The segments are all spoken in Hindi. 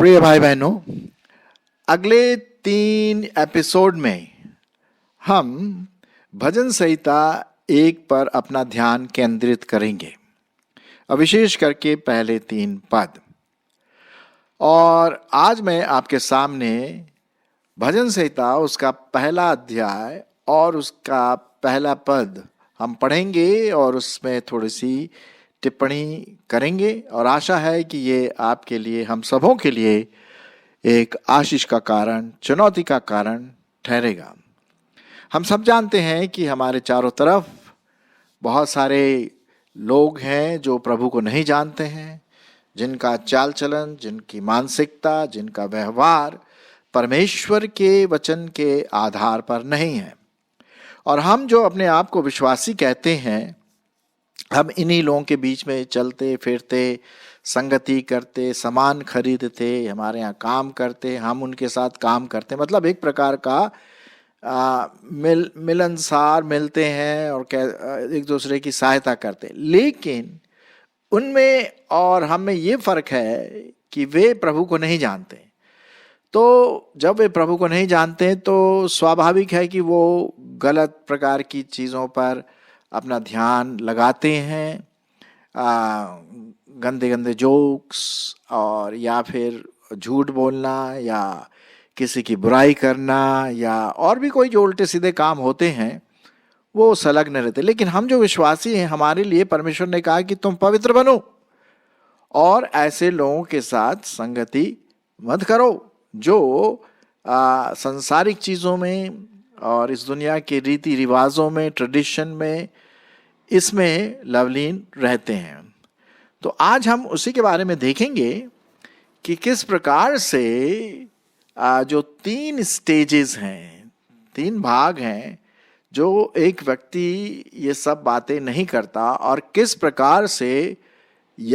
प्रिय भाई बहनों, अगले 3 एपिसोड में हम भजन संहिता 1 पर अपना ध्यान केंद्रित करेंगे और विशेष करके पहले 3 पद। और आज मैं आपके सामने भजन संहिता उसका पहला अध्याय और उसका पहला पद हम पढ़ेंगे और उसमें थोड़ी सी टिप्पणी करेंगे और आशा है कि ये आपके लिए, हम सबों के लिए एक आशीष का कारण, चुनौती का कारण ठहरेगा। हम सब जानते हैं कि हमारे चारों तरफ बहुत सारे लोग हैं जो प्रभु को नहीं जानते हैं, जिनका चाल चलन, जिनकी मानसिकता, जिनका व्यवहार परमेश्वर के वचन के आधार पर नहीं है। और हम जो अपने आप को विश्वासी कहते हैं, हम इन्हीं लोगों के बीच में चलते फिरते, संगति करते, सामान खरीदते, हमारे यहाँ काम करते, हम उनके साथ काम करते, मतलब एक प्रकार का मिलनसार मिलते हैं और एक दूसरे की सहायता करते। लेकिन उनमें और हम में ये फर्क है कि वे प्रभु को नहीं जानते। तो जब वे प्रभु को नहीं जानते तो स्वाभाविक है कि वो गलत प्रकार की चीज़ों पर अपना ध्यान लगाते हैं, गंदे गंदे जोक्स और या फिर झूठ बोलना या किसी की बुराई करना या और भी कोई जो उल्टे सीधे काम होते हैं वो संलग्न रहते। लेकिन हम जो विश्वासी हैं, हमारे लिए परमेश्वर ने कहा कि तुम पवित्र बनो और ऐसे लोगों के साथ संगति मत करो जो सांसारिक चीज़ों में और इस दुनिया के रीति रिवाजों में, ट्रेडिशन में, इसमें लवलीन रहते हैं। तो आज हम उसी के बारे में देखेंगे कि किस प्रकार से जो 3 स्टेजेस हैं, 3 भाग हैं, जो एक व्यक्ति ये सब बातें नहीं करता और किस प्रकार से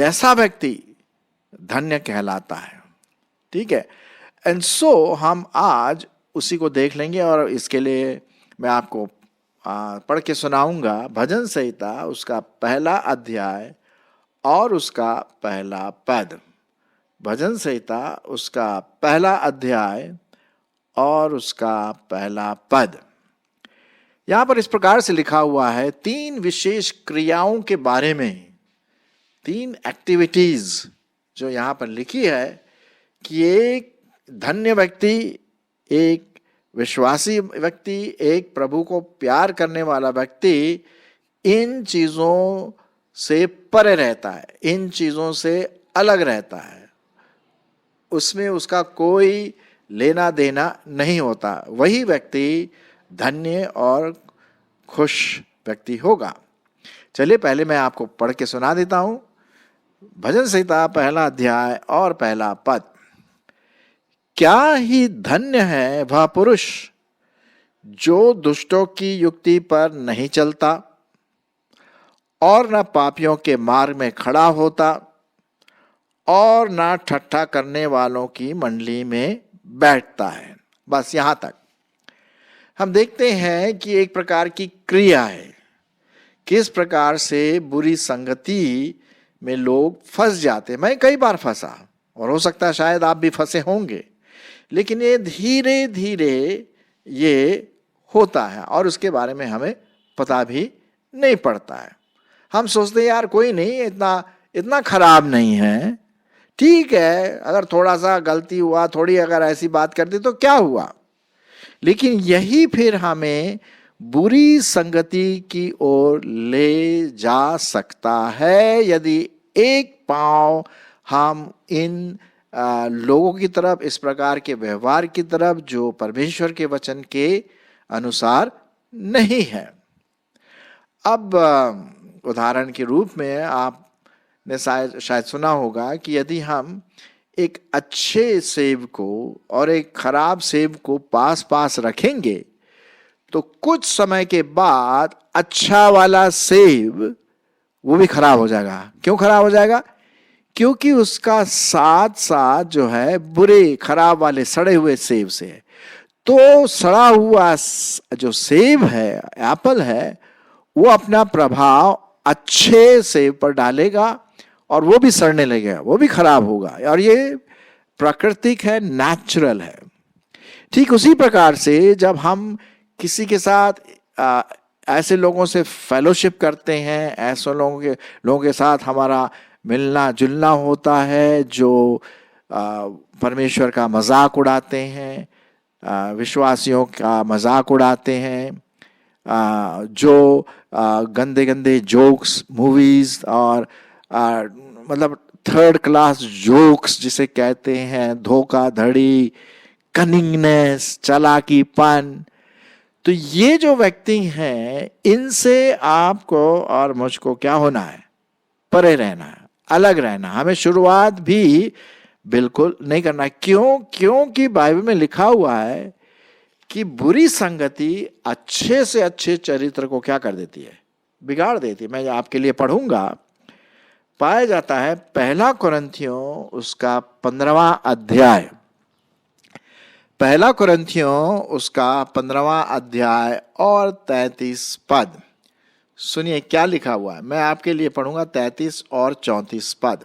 ऐसा व्यक्ति धन्य कहलाता है। ठीक है, एंड सो हम आज उसी को देख लेंगे और इसके लिए मैं आपको पढ़ के सुनाऊंगा भजन संहिता उसका पहला अध्याय और उसका पहला पद। भजन संहिता उसका पहला अध्याय और उसका पहला पद। यहाँ पर इस प्रकार से लिखा हुआ है, 3 विशेष क्रियाओं के बारे में, 3 एक्टिविटीज जो यहाँ पर लिखी है कि एक धन्य व्यक्ति, एक विश्वासी व्यक्ति, एक प्रभु को प्यार करने वाला व्यक्ति इन चीज़ों से परे रहता है, इन चीज़ों से अलग रहता है, उसमें उसका कोई लेना देना नहीं होता। वही व्यक्ति धन्य और खुश व्यक्ति होगा। चलिए पहले मैं आपको पढ़ के सुना देता हूँ भजन संहिता पहला अध्याय और पहला पद। क्या ही धन्य है वह पुरुष जो दुष्टों की युक्ति पर नहीं चलता और न पापियों के मार्ग में खड़ा होता और न ठट्ठा करने वालों की मंडली में बैठता है। बस यहाँ तक हम देखते हैं कि एक प्रकार की क्रिया है, किस प्रकार से बुरी संगति में लोग फंस जाते। मैं कई बार फंसा और हो सकता है शायद आप भी फंसे होंगे, लेकिन ये धीरे धीरे ये होता है और उसके बारे में हमें पता भी नहीं पड़ता है। हम सोचते हैं यार कोई नहीं, इतना खराब नहीं है, ठीक है, अगर थोड़ा सा गलती हुआ, थोड़ी अगर ऐसी बात कर दी तो क्या हुआ। लेकिन यही फिर हमें बुरी संगति की ओर ले जा सकता है यदि एक पांव हम इन लोगों की तरफ, इस प्रकार के व्यवहार की तरफ जो परमेश्वर के वचन के अनुसार नहीं है। अब उदाहरण के रूप में आपने शायद सुना होगा कि यदि हम एक अच्छे सेब को और एक खराब सेब को पास पास रखेंगे तो कुछ समय के बाद अच्छा वाला सेब वो भी खराब हो जाएगा। क्यों खराब हो जाएगा? क्योंकि उसका साथ साथ जो है बुरे, खराब वाले, सड़े हुए सेब से है। तो सड़ा हुआ जो सेब है, एप्पल है, वो अपना प्रभाव अच्छे सेब पर डालेगा और वो भी सड़ने लगेगा, वो भी खराब होगा। और ये प्राकृतिक है, नेचुरल है। ठीक उसी प्रकार से जब हम किसी के साथ ऐसे लोगों से फेलोशिप करते हैं, ऐसे लोगों के साथ हमारा मिलना जुलना होता है जो परमेश्वर का मजाक उड़ाते हैं, विश्वासियों का मजाक उड़ाते हैं, जो गंदे गंदे जोक्स मूवीज और मतलब थर्ड क्लास जोक्स जिसे कहते हैं, धोखाधड़ी, कनिंगनेस, चालाकीपन, तो ये जो व्यक्ति हैं इनसे आपको और मुझको क्या होना है? परे रहना है, अलग रहना। हमें शुरुआत भी बिल्कुल नहीं करना है। क्योंकि बाइबल में लिखा हुआ है कि बुरी संगति अच्छे से अच्छे चरित्र को क्या कर देती है? बिगाड़ देती है। मैं आपके लिए पढ़ूंगा। पाया जाता है पहला कुरिन्थियों उसका 15वां अध्याय, पहला कुरिन्थियों उसका 15वां अध्याय और 33 पद। सुनिए क्या लिखा हुआ है। मैं आपके लिए पढ़ूंगा 33 और 34 पद।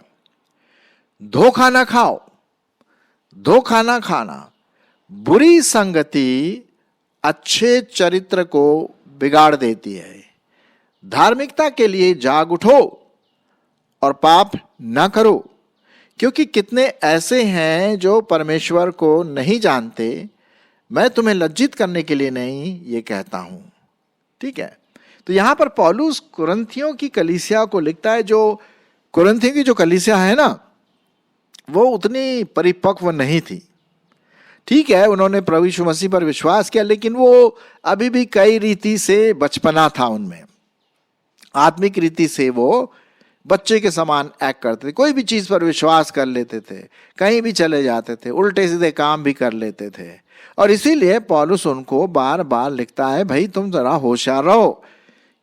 धोखा ना खाओ, धोखा ना खाना, बुरी संगति अच्छे चरित्र को बिगाड़ देती है। धार्मिकता के लिए जाग उठो और पाप ना करो, क्योंकि कितने ऐसे हैं जो परमेश्वर को नहीं जानते। मैं तुम्हें लज्जित करने के लिए नहीं ये कहता हूं। ठीक है, तो यहां पर पौलुस कुरिन्थियों की कलीसिया को लिखता है। जो कुरिन्थियों की जो कलीसिया है ना, वो उतनी परिपक्व नहीं थी। ठीक है, उन्होंने प्रभु यीशु मसीह पर विश्वास किया, लेकिन वो अभी भी कई रीति से बचपना था उनमें। आत्मिक रीति से वो बच्चे के समान एक्ट करते थे, कोई भी चीज पर विश्वास कर लेते थे, कहीं भी चले जाते थे, उल्टे सीधे काम भी कर लेते थे। और इसीलिए पौलुस उनको बार बार लिखता है, भाई तुम जरा होशियार रहो,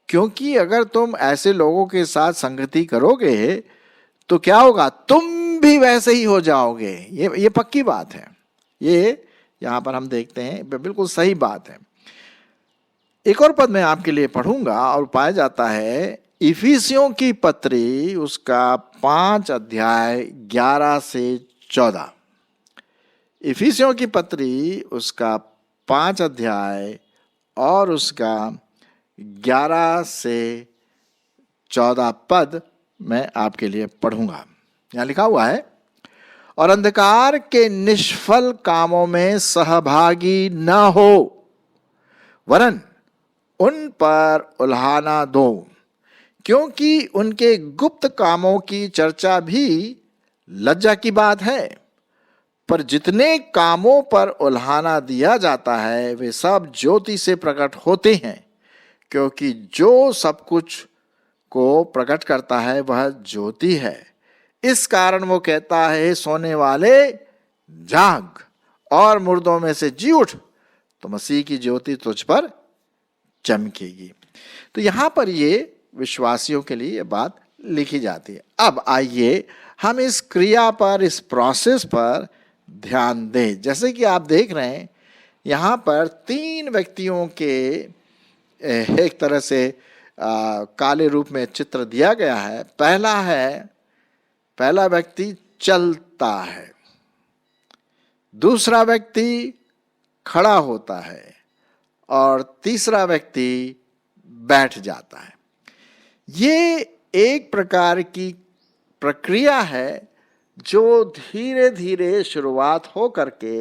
क्योंकि अगर तुम ऐसे लोगों के साथ संगति करोगे तो क्या होगा? तुम भी वैसे ही हो जाओगे। ये पक्की बात है। ये यहां पर हम देखते हैं, बिल्कुल सही बात है। एक और पद मैं आपके लिए पढ़ूंगा और पाया जाता है इफिसियों की पत्री उसका 5 अध्याय 11 से 14। इफिसियों की पत्री उसका 5 अध्याय और उसका 11 से 14 पद मैं आपके लिए पढ़ूंगा। यहां लिखा हुआ है, और अंधकार के निष्फल कामों में सहभागी न हो, वरन उन पर उल्हाना दो, क्योंकि उनके गुप्त कामों की चर्चा भी लज्जा की बात है। पर जितने कामों पर उल्हाना दिया जाता है वे सब ज्योति से प्रकट होते हैं, क्योंकि जो सब कुछ को प्रकट करता है वह ज्योति है। इस कारण वो कहता है, सोने वाले जाग और मुर्दों में से जी उठ, तो मसीह की ज्योति तुझ पर चमकेगी। तो यहां पर ये विश्वासियों के लिए ये बात लिखी जाती है। अब आइए हम इस क्रिया पर, इस प्रोसेस पर ध्यान दें। जैसे कि आप देख रहे हैं यहां पर 3 व्यक्तियों के एक तरह से काले रूप में चित्र दिया गया है। पहला व्यक्ति चलता है, दूसरा व्यक्ति खड़ा होता है और तीसरा व्यक्ति बैठ जाता है। ये एक प्रकार की प्रक्रिया है जो धीरे धीरे शुरुआत हो करके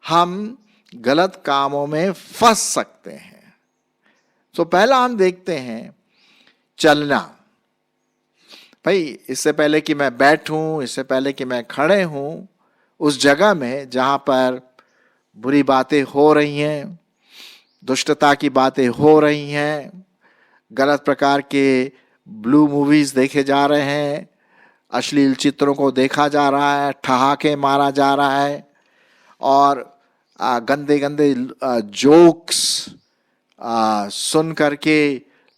हम गलत कामों में फंस सकते हैं। तो पहला हम देखते हैं चलना। भाई इससे पहले कि मैं बैठूं, इससे पहले कि मैं खड़े हूं, उस जगह में जहां पर बुरी बातें हो रही हैं, दुष्टता की बातें हो रही हैं, गलत प्रकार के ब्लू मूवीज देखे जा रहे हैं, अश्लील चित्रों को देखा जा रहा है, ठहाके मारा जा रहा है और गंदे गंदे जोक्स सुन करके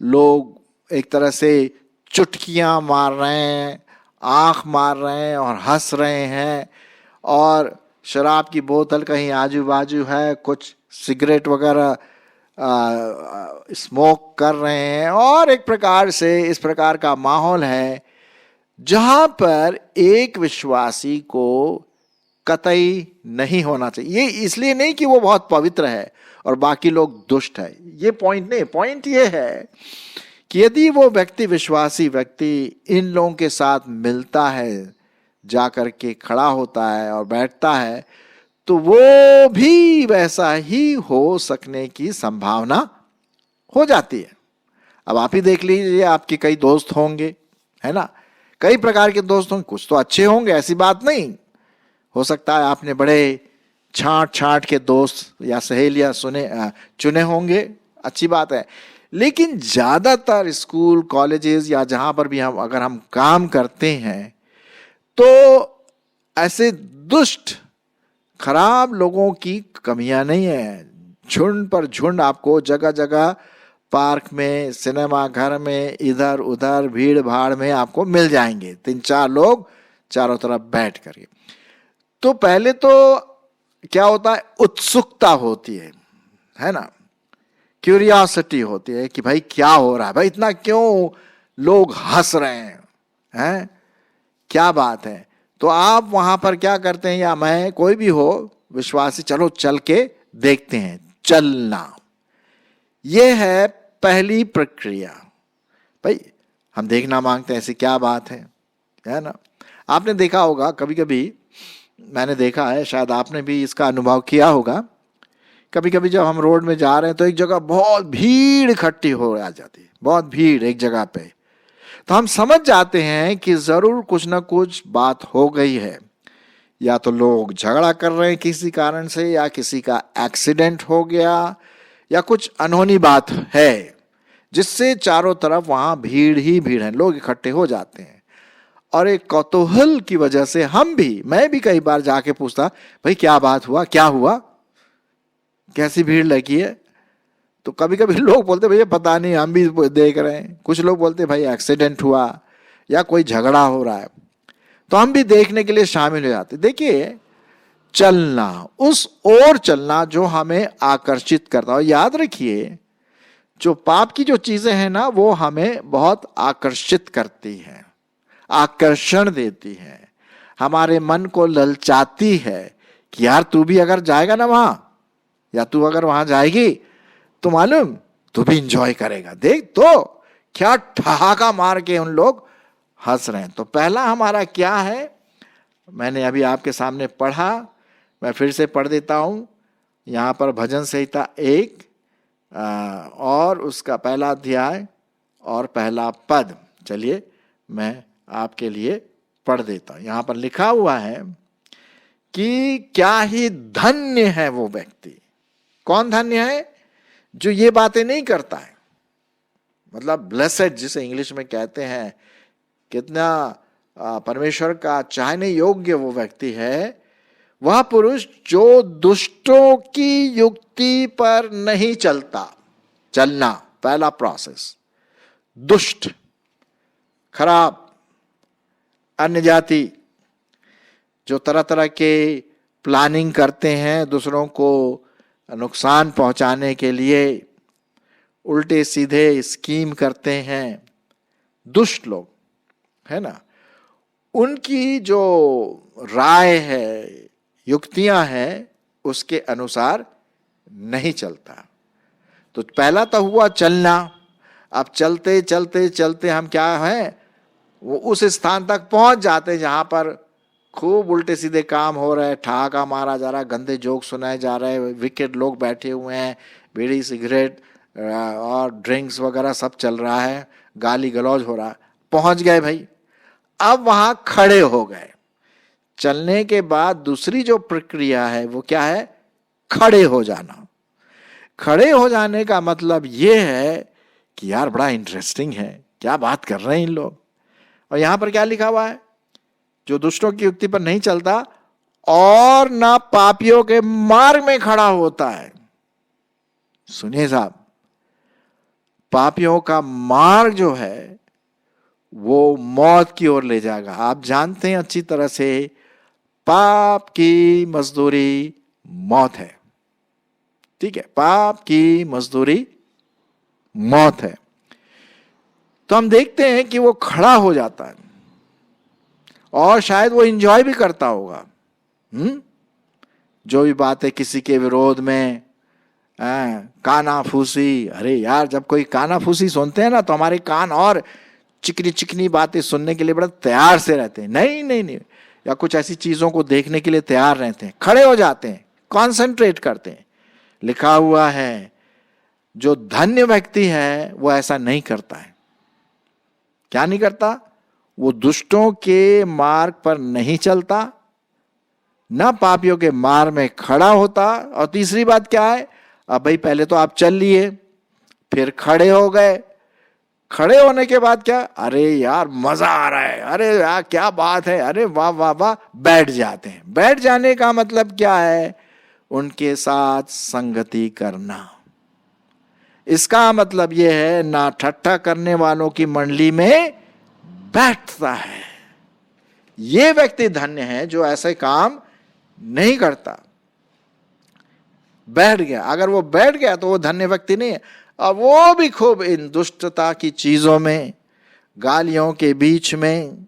लोग एक तरह से चुटकियां मार रहे हैं, आंख मार रहे हैं और हंस रहे हैं, और शराब की बोतल कहीं आजू बाजू है, कुछ सिगरेट वगैरह स्मोक कर रहे हैं, और एक प्रकार से इस प्रकार का माहौल है जहां पर एक विश्वासी को कतई नहीं होना चाहिए। ये इसलिए नहीं कि वो बहुत पवित्र है और बाकी लोग दुष्ट है, ये पॉइंट नहीं। पॉइंट ये है कि यदि वो व्यक्ति, विश्वासी व्यक्ति, इन लोगों के साथ मिलता है, जाकर के खड़ा होता है और बैठता है, तो वो भी वैसा ही हो सकने की संभावना हो जाती है। अब आप ही देख लीजिए, आपके कई दोस्त होंगे, है ना, कई प्रकार के दोस्त होंगे, कुछ तो अच्छे होंगे, ऐसी बात नहीं। हो सकता है आपने बड़े छांट छांट के दोस्त या सहेलियां चुने होंगे, अच्छी बात है। लेकिन ज्यादातर स्कूल, कॉलेजेस या जहां पर भी अगर हम काम करते हैं, तो ऐसे दुष्ट, खराब लोगों की कमियां नहीं है। झुंड पर झुंड आपको जगह जगह, पार्क में, सिनेमा घर में, इधर उधर भीड़ भाड़ में आपको मिल जाएंगे 3-4 लोग चारों तरफ बैठ करके। तो पहले तो क्या होता है, उत्सुकता होती है ना, क्यूरियोसिटी होती है कि भाई क्या हो रहा है, भाई इतना क्यों लोग हंस रहे हैं, क्या बात है। तो आप वहां पर क्या करते हैं, या मैं, कोई भी हो विश्वासी, चलो चल के देखते हैं, चलना, यह है पहली प्रक्रिया। भाई हम देखना मांगते हैं, ऐसी क्या बात है ना। आपने देखा होगा, कभी कभी मैंने देखा है, शायद आपने भी इसका अनुभव किया होगा, कभी कभी जब हम रोड में जा रहे हैं तो एक जगह बहुत भीड़ इकट्ठी हो आ जाती है, बहुत भीड़ एक जगह पे, तो हम समझ जाते हैं कि जरूर कुछ ना कुछ बात हो गई है। या तो लोग झगड़ा कर रहे हैं किसी कारण से, या किसी का एक्सीडेंट हो गया, या कुछ अनहोनी बात है जिससे चारों तरफ वहां भीड़ ही भीड़ है, लोग इकट्ठे हो जाते हैं। और एक कौतूहल की वजह से मैं भी कई बार जाके पूछता, भाई क्या बात हुआ, क्या हुआ, कैसी भीड़ लगी है। तो कभी कभी लोग बोलते भैया पता नहीं, हम भी देख रहे हैं। कुछ लोग बोलते भाई एक्सीडेंट हुआ या कोई झगड़ा हो रहा है, तो हम भी देखने के लिए शामिल हो जाते। देखिए, चलना, उस ओर चलना जो हमें आकर्षित करता है। याद रखिए, जो पाप की जो चीजें हैं ना, वो हमें बहुत आकर्षित करती हैं, आकर्षण देती हैं, हमारे मन को ललचाती है कि यार तू भी अगर जाएगा ना वहां, या तू अगर वहां जाएगी, तो मालूम तू भी इंजॉय करेगा। देख तो क्या ठहाका मार के उन लोग हंस रहे हैं। तो पहला हमारा क्या है, मैंने अभी आपके सामने पढ़ा, मैं फिर से पढ़ देता हूं। यहां पर भजन संहिता 1 और उसका पहला अध्याय और पहला पद, चलिए मैं आपके लिए पढ़ देता हूं। यहां पर लिखा हुआ है कि क्या ही धन्य है वो व्यक्ति। कौन धन्य है? जो ये बातें नहीं करता है, मतलब ब्लेसेड जिसे इंग्लिश में कहते हैं। कितना परमेश्वर का चाहने योग्य वो व्यक्ति है, वह पुरुष जो दुष्टों की युक्ति पर नहीं चलता। चलना पहला प्रोसेस। दुष्ट, खराब, अन्य जाति, जो तरह तरह के प्लानिंग करते हैं दूसरों को नुकसान पहुंचाने के लिए, उल्टे सीधे स्कीम करते हैं, दुष्ट लोग, है ना, उनकी जो राय है, युक्तियां हैं, उसके अनुसार नहीं चलता। तो पहला तो हुआ चलना। अब चलते चलते चलते हम क्या हैं, वो उस स्थान तक पहुंच जाते हैं जहां पर खूब उल्टे सीधे काम हो रहे हैं, ठहाका मारा जा रहा है, गंदे जोक सुनाए जा रहे हैं, विकेट लोग बैठे हुए हैं, बीड़ी सिगरेट और ड्रिंक्स वगैरह सब चल रहा है, गाली गलौज हो रहा है। पहुंच गए भाई, अब वहां खड़े हो गए। चलने के बाद दूसरी जो प्रक्रिया है वो क्या है, खड़े हो जाना। खड़े हो जाने का मतलब ये है कि यार बड़ा इंटरेस्टिंग है, क्या बात कर रहे हैं इन लोग। और यहां पर क्या लिखा हुआ है, जो दुष्टों की युक्ति पर नहीं चलता और ना पापियों के मार्ग में खड़ा होता है। सुनिए साहब, पापियों का मार्ग जो है वो मौत की ओर ले जाएगा। आप जानते हैं अच्छी तरह से, पाप की मजदूरी मौत है। ठीक है, पाप की मजदूरी मौत है। तो हम देखते हैं कि वो खड़ा हो जाता है। और शायद वो एंजॉय भी करता होगा। जो भी बात है किसी के विरोध में काना फूसी, अरे यार जब कोई काना फूसी सुनते हैं ना तो हमारे कान और चिकनी चिकनी बातें सुनने के लिए बड़ा तैयार से रहते हैं। नहीं नहीं नहीं, या कुछ ऐसी चीजों को देखने के लिए तैयार रहते हैं, खड़े हो जाते हैं, कॉन्सेंट्रेट करते हैं। लिखा हुआ है जो धन्य व्यक्ति है वो ऐसा नहीं करता है। क्या नहीं करता? वो दुष्टों के मार्ग पर नहीं चलता, ना पापियों के मार्ग में खड़ा होता। और तीसरी बात क्या है? अब भाई पहले तो आप चल लिए, फिर खड़े हो गए, खड़े होने के बाद क्या, अरे यार मजा आ रहा है, अरे यार क्या बात है, अरे वाह वाह वाह, बैठ जाते हैं। बैठ जाने का मतलब क्या है? उनके साथ संगति करना। इसका मतलब यह है ना ठट्ठा करने वालों की मंडली में बैठता है। यह व्यक्ति धन्य है जो ऐसे काम नहीं करता। बैठ गया, अगर वो बैठ गया तो वो धन्य व्यक्ति नहीं है। अब वो भी खूब इन दुष्टता की चीजों में, गालियों के बीच में,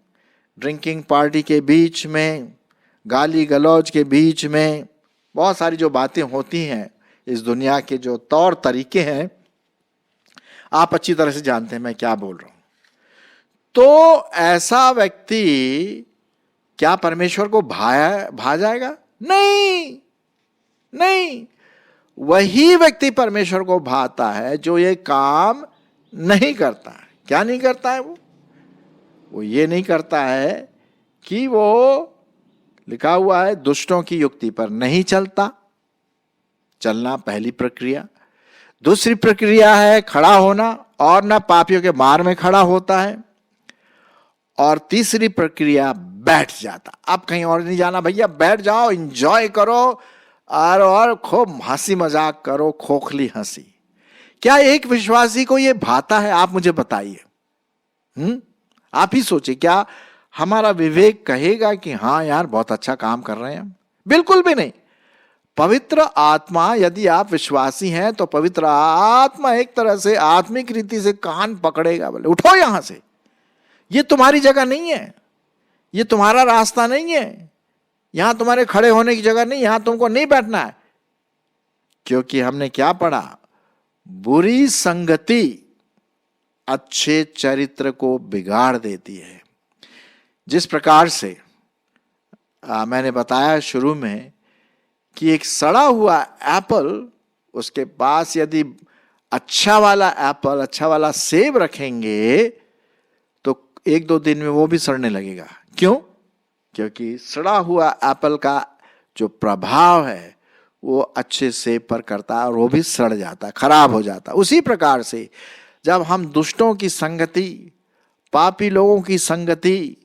ड्रिंकिंग पार्टी के बीच में, गाली गलौज के बीच में, बहुत सारी जो बातें होती हैं इस दुनिया के जो तौर तरीके हैं, आप अच्छी तरह से जानते हैं मैं क्या बोल रहा हूं। तो ऐसा व्यक्ति क्या परमेश्वर को भा जाएगा? नहीं नहीं, वही व्यक्ति परमेश्वर को भाता है जो ये काम नहीं करता है। क्या नहीं करता है? वो ये नहीं करता है कि वो, लिखा हुआ है, दुष्टों की युक्ति पर नहीं चलता। चलना पहली प्रक्रिया। दूसरी प्रक्रिया है खड़ा होना, और ना पापियों के मार्ग में खड़ा होता है। और तीसरी प्रक्रिया बैठ जाता। अब कहीं और नहीं जाना भैया, बैठ जाओ, एंजॉय करो और खूब हंसी मजाक करो, खोखली हंसी। क्या एक विश्वासी को यह भाता है? आप मुझे बताइए। आप ही सोचिए, क्या हमारा विवेक कहेगा कि हाँ यार बहुत अच्छा काम कर रहे हैं हम? बिल्कुल भी नहीं। पवित्र आत्मा, यदि आप विश्वासी हैं तो पवित्र आत्मा एक तरह से आत्मिक रीति से कान पकड़ेगा, बोले उठो यहां से, ये तुम्हारी जगह नहीं है, ये तुम्हारा रास्ता नहीं है, यहां तुम्हारे खड़े होने की जगह नहीं, यहां तुमको नहीं बैठना है। क्योंकि हमने क्या पढ़ा? बुरी संगति अच्छे चरित्र को बिगाड़ देती है। जिस प्रकार से मैंने बताया शुरू में कि एक सड़ा हुआ एप्पल, उसके पास यदि अच्छा वाला एप्पल, अच्छा वाला सेब रखेंगे तो एक दो दिन में वो भी सड़ने लगेगा। क्यों? क्योंकि सड़ा हुआ एप्पल का जो प्रभाव है वो अच्छे सेब पर करता है और वो भी सड़ जाता है, खराब हो जाता है। उसी प्रकार से जब हम दुष्टों की संगति, पापी लोगों की संगति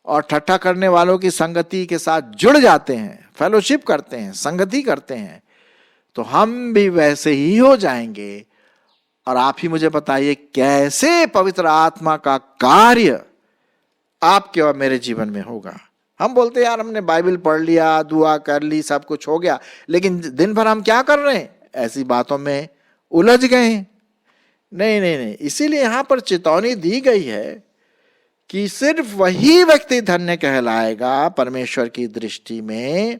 और ठट्ठा करने वालों की संगति के साथ जुड़ जाते हैं, फेलोशिप करते हैं, संगति करते हैं, तो हम भी वैसे ही हो जाएंगे। और आप ही मुझे बताइए कैसे पवित्र आत्मा का कार्य आपके और मेरे जीवन में होगा। हम बोलते हैं यार हमने बाइबल पढ़ लिया, दुआ कर ली, सब कुछ हो गया, लेकिन दिन भर हम क्या कर रहे हैं? ऐसी बातों में उलझ गए हैं। नहीं नहीं नहीं, इसीलिए यहां पर चेतावनी दी गई है कि सिर्फ वही व्यक्ति धन्य कहलाएगा परमेश्वर की दृष्टि में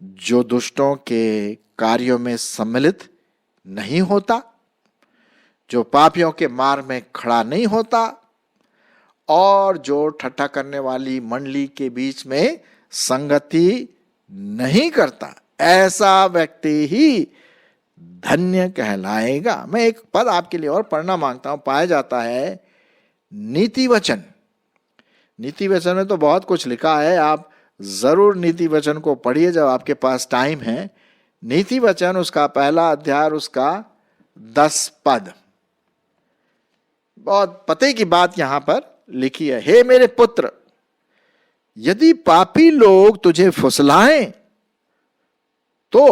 जो दुष्टों के कार्यों में सम्मिलित नहीं होता, जो पापियों के मार्ग में खड़ा नहीं होता, और जो ठट्ठा करने वाली मंडली के बीच में संगति नहीं करता। ऐसा व्यक्ति ही धन्य कहलाएगा। मैं एक पद आपके लिए और पढ़ना मांगता हूं। पाया जाता है नीति वचन। नीति वचन में तो बहुत कुछ लिखा है, आप जरूर नीति वचन को पढ़िए जब आपके पास टाइम है। नीति वचन उसका पहला अध्याय, उसका 10 पद, बहुत पते की बात यहां पर लिखी है। हे मेरे पुत्र, यदि पापी लोग तुझे फुसलाएं तो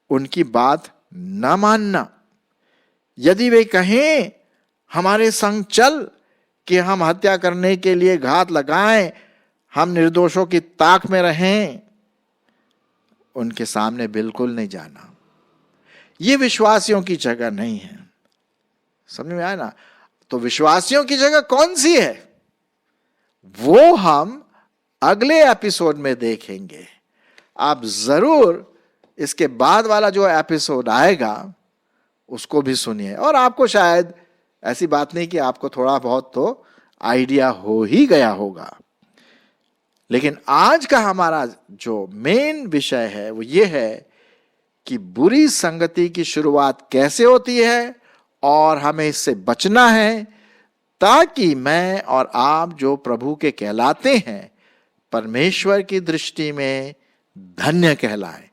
उनकी बात न मानना। यदि वे कहें हमारे संग चल कि हम हत्या करने के लिए घात लगाएं, हम निर्दोषों की ताक में रहें, उनके सामने बिल्कुल नहीं जाना। ये विश्वासियों की जगह नहीं है। समझ में आया ना? तो विश्वासियों की जगह कौन सी है? वो हम अगले एपिसोड में देखेंगे। आप जरूर इसके बाद वाला जो एपिसोड आएगा उसको भी सुनिए। और आपको शायद ऐसी बात नहीं कि आपको थोड़ा बहुत तो आइडिया हो ही गया होगा, लेकिन आज का हमारा जो मेन विषय है वो ये है कि बुरी संगति की शुरुआत कैसे होती है और हमें इससे बचना है, ताकि मैं और आप जो प्रभु के कहलाते हैं परमेश्वर की दृष्टि में धन्य कहलाए।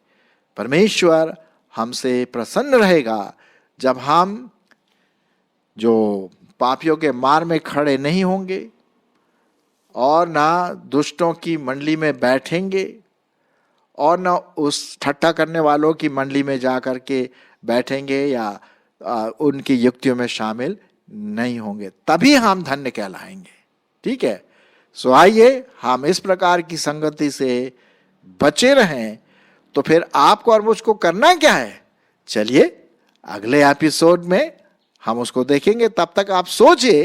परमेश्वर हमसे प्रसन्न रहेगा जब हम जो पापियों के मार में खड़े नहीं होंगे और ना दुष्टों की मंडली में बैठेंगे और ना उस ठट्ठा करने वालों की मंडली में जाकर के बैठेंगे या उनकी युक्तियों में शामिल नहीं होंगे, तभी हम धन्य कहलाएंगे। ठीक है, सो आइए हम इस प्रकार की संगति से बचे रहें। तो फिर आपको और मुझको करना क्या है, चलिए अगले एपिसोड में हम उसको देखेंगे। तब तक आप सोचिए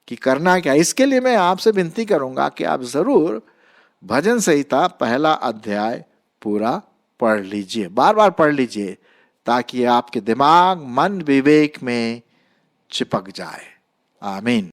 कि करना क्या। इसके लिए मैं आपसे विनती करूंगा कि आप जरूर भजन संहिता पहला अध्याय पूरा पढ़ लीजिए, बार बार पढ़ लीजिए, ताकि आपके दिमाग मन विवेक में चिपक जाए। आमीन।